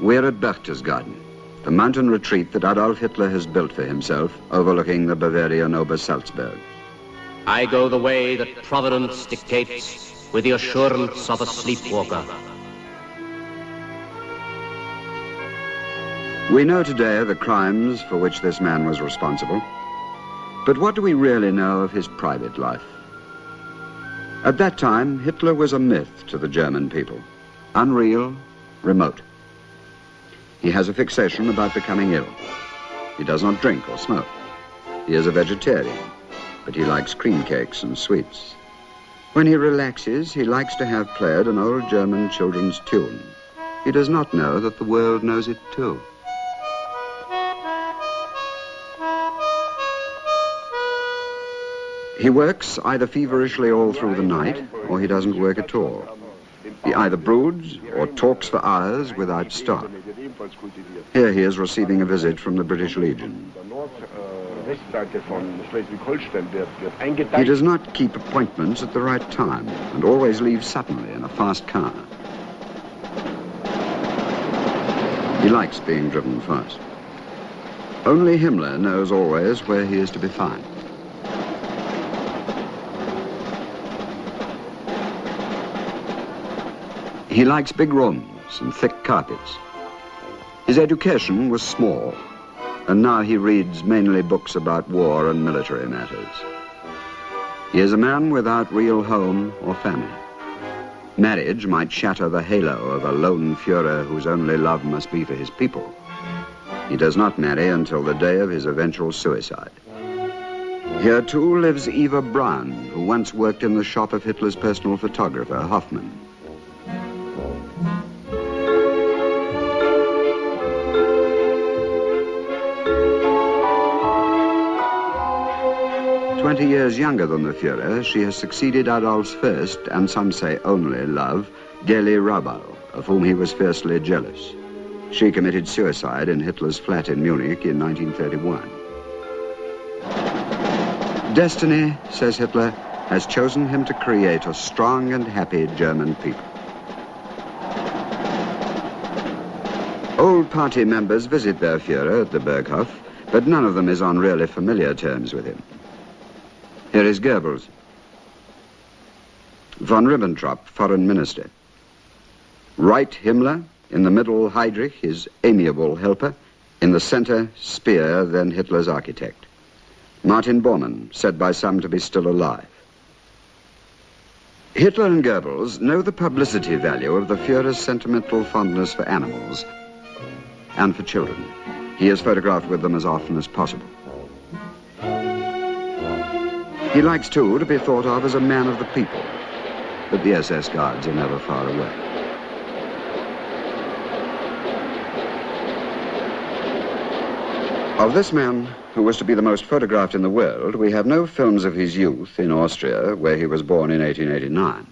We're at Berchtesgaden, the mountain retreat that Adolf Hitler has built for himself, overlooking the Bavarian Obersalzberg. I go the way that Providence dictates, with the assurance of a sleepwalker. We know today the crimes for which this man was responsible, but what do we really know of his private life? At that time, Hitler was a myth to the German people, unreal, remote. He has a fixation about becoming ill. He does not drink or smoke. He is a vegetarian, but he likes cream cakes and sweets. When he relaxes, he likes to have played an old German children's tune. He does not know that the world knows it too. He works either feverishly all through the night, or he doesn't work at all. He either broods or talks for hours without stop. Here he is receiving a visit from the British Legion. He does not keep appointments at the right time and always leaves suddenly in a fast car. He likes being driven fast. Only Himmler knows always where he is to be found. He likes big rooms and thick carpets. His education was small, and now he reads mainly books about war and military matters. He is a man without real home or family. Marriage might shatter the halo of a lone Führer whose only love must be for his people. He does not marry until the day of his eventual suicide. Here too lives Eva Braun, who once worked in the shop of Hitler's personal photographer, Hoffmann. 20 years younger than the Führer, she has succeeded Adolf's first, and some say only, love, Geli Raubal, of whom he was fiercely jealous. She committed suicide in Hitler's flat in Munich in 1931. Destiny, says Hitler, has chosen him to create a strong and happy German people. Old party members visit their Führer at the Berghof, but none of them is on really familiar terms with him. Here is Goebbels, von Ribbentrop, foreign minister. Right Himmler, in the middle Heydrich, his amiable helper, in the center Speer, then Hitler's architect. Martin Bormann, said by some to be still alive. Hitler and Goebbels know the publicity value of the Führer's sentimental fondness for animals and for children. He is photographed with them as often as possible. He likes, too, to be thought of as a man of the people, but the SS guards are never far away. Of this man, who was to be the most photographed in the world, we have no films of his youth in Austria, where he was born in 1889.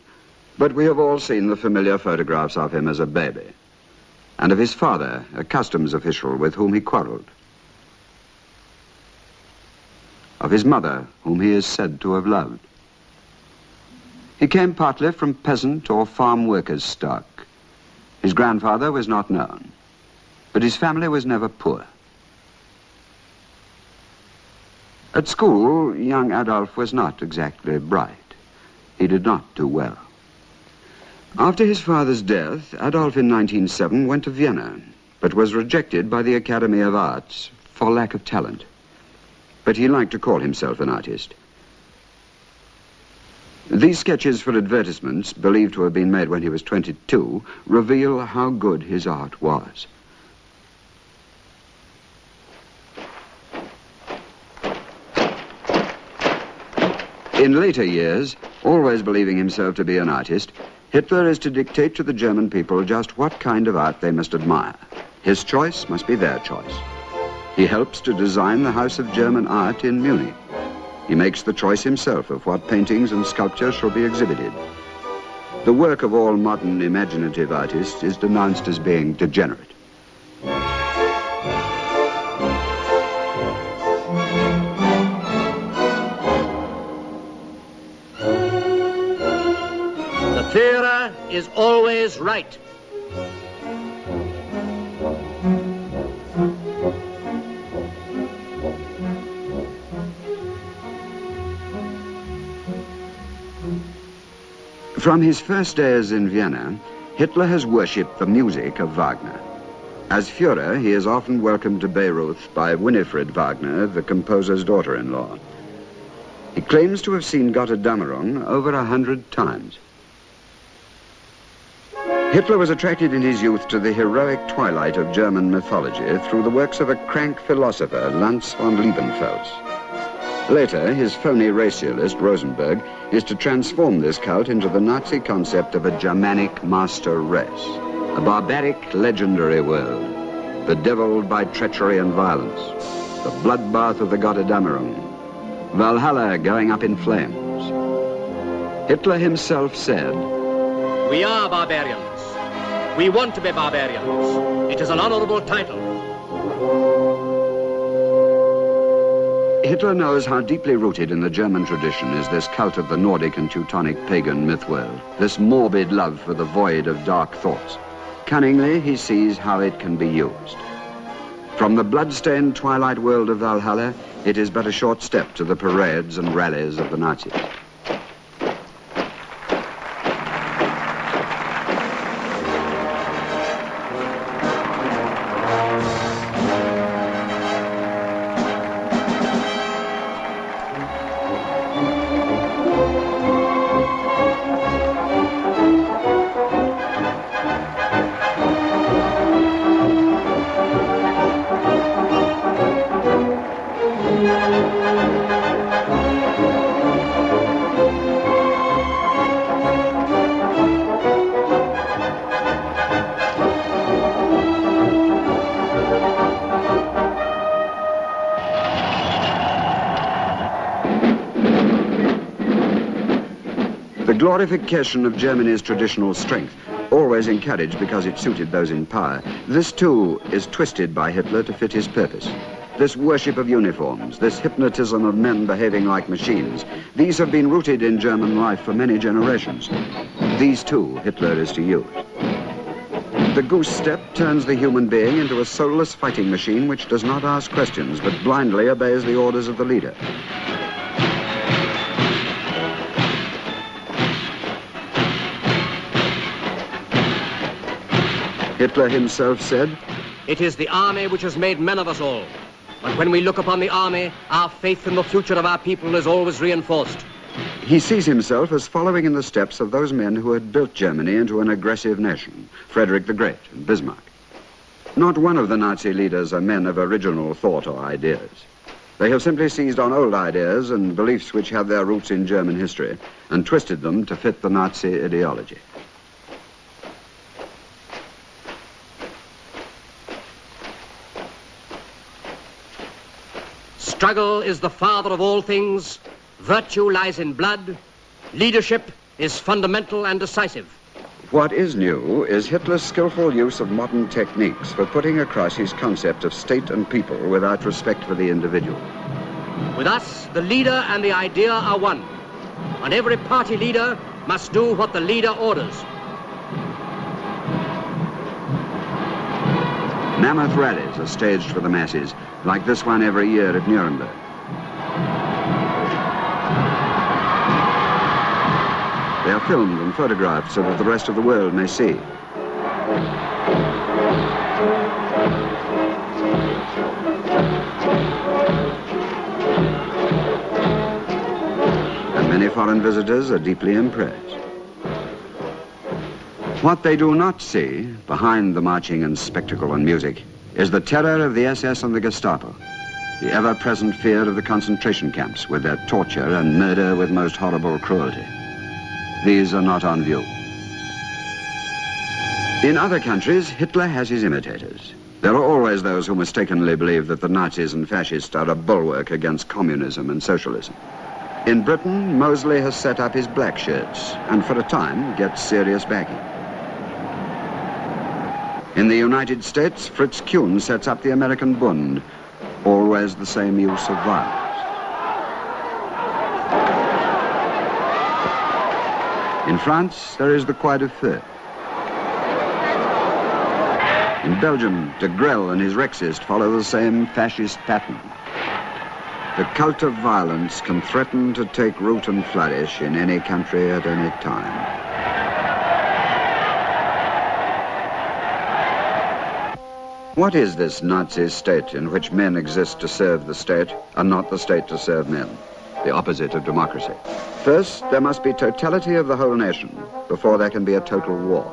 But we have all seen the familiar photographs of him as a baby, and of his father, a customs official with whom he quarreled. Of his mother, whom he is said to have loved. He came partly from peasant or farm workers' stock. His grandfather was not known, but his family was never poor. At school, young Adolf was not exactly bright. He did not do well. After his father's death, Adolf in 1907 went to Vienna, but was rejected by the Academy of Arts for lack of talent. But he liked to call himself an artist. These sketches for advertisements, believed to have been made when he was 22, reveal how good his art was. In later years, always believing himself to be an artist, Hitler is to dictate to the German people just what kind of art they must admire. His choice must be their choice. He helps to design the House of German Art in Munich. He makes the choice himself of what paintings and sculptures shall be exhibited. The work of all modern imaginative artists is denounced as being degenerate. The Führer is always right. From his first days in Vienna, Hitler has worshipped the music of Wagner. As Führer, he is often welcomed to Bayreuth by Winifred Wagner, the composer's daughter-in-law. He claims to have seen Götterdämmerung over 100 times. Hitler was attracted in his youth to the heroic twilight of German mythology through the works of a crank philosopher, Lanz von Liebenfels. Later, his phony racialist, Rosenberg, is to transform this cult into the Nazi concept of a Germanic master race, a barbaric, legendary world, bedeviled by treachery and violence, the bloodbath of the Götterdämmerung, Valhalla going up in flames. Hitler himself said, "We are barbarians. We want to be barbarians. It is an honorable title." Hitler knows how deeply rooted in the German tradition is this cult of the Nordic and Teutonic pagan myth world, this morbid love for the void of dark thoughts. Cunningly, he sees how it can be used. From the blood-stained twilight world of Valhalla, it is but a short step to the parades and rallies of the Nazis. The glorification of Germany's traditional strength, always encouraged because it suited those in power, this too is twisted by Hitler to fit his purpose. This worship of uniforms, this hypnotism of men behaving like machines, these have been rooted in German life for many generations. These too Hitler is to use. The goose step turns the human being into a soulless fighting machine which does not ask questions but blindly obeys the orders of the leader. Hitler himself said, "It is the army which has made men of us all. But when we look upon the army, our faith in the future of our people is always reinforced." He sees himself as following in the steps of those men who had built Germany into an aggressive nation, Frederick the Great and Bismarck. Not one of the Nazi leaders are men of original thought or ideas. They have simply seized on old ideas and beliefs which have their roots in German history and twisted them to fit the Nazi ideology. Struggle is the father of all things. Virtue lies in blood. Leadership is fundamental and decisive. What is new is Hitler's skillful use of modern techniques for putting across his concept of state and people without respect for the individual. With us, the leader and the idea are one, and every party leader must do what the leader orders. Mammoth rallies are staged for the masses, like this one every year at Nuremberg. They are filmed and photographed so that the rest of the world may see. And many foreign visitors are deeply impressed. What they do not see, behind the marching and spectacle and music, is the terror of the SS and the Gestapo, the ever-present fear of the concentration camps with their torture and murder with most horrible cruelty. These are not on view. In other countries, Hitler has his imitators. There are always those who mistakenly believe that the Nazis and fascists are a bulwark against communism and socialism. In Britain, Mosley has set up his black shirts and for a time gets serious backing. In the United States, Fritz Kuhn sets up the American Bund, always the same use of violence. In France, there is the Croix de Feu. In Belgium, de Grelle and his Rexist follow the same fascist pattern. The cult of violence can threaten to take root and flourish in any country at any time. What is this Nazi state in which men exist to serve the state and not the state to serve men? The opposite of democracy. First, there must be totality of the whole nation before there can be a total war.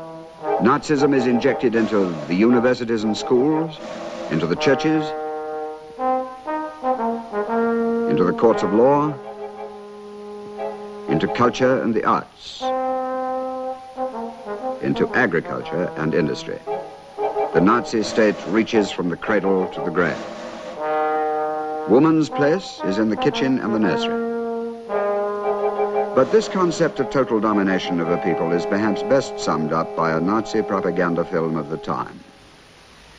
Nazism is injected into the universities and schools, into the churches, into the courts of law, into culture and the arts, into agriculture and industry. The Nazi state reaches from the cradle to the grave. Woman's place is in the kitchen and the nursery. But this concept of total domination of a people is perhaps best summed up by a Nazi propaganda film of the time.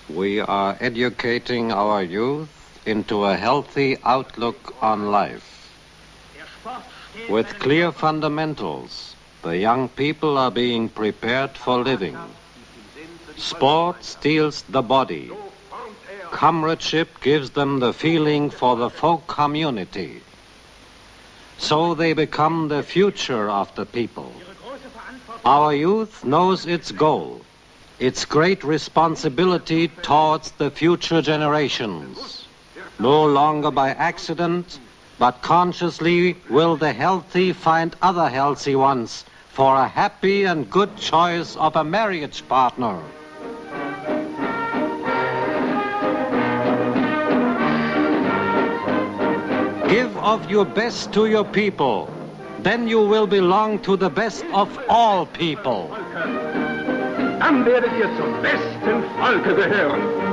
We are educating our youth into a healthy outlook on life. With clear fundamentals, the young people are being prepared for living. Sport steels the body. Comradeship gives them the feeling for the folk community. So they become the future of the people. Our youth knows its goal, its great responsibility towards the future generations. No longer by accident, but consciously will the healthy find other healthy ones for a happy and good choice of a marriage partner. Give of your best to your people, then you will belong to the best of all people. Dann werdet ihr zum besten Volke gehören.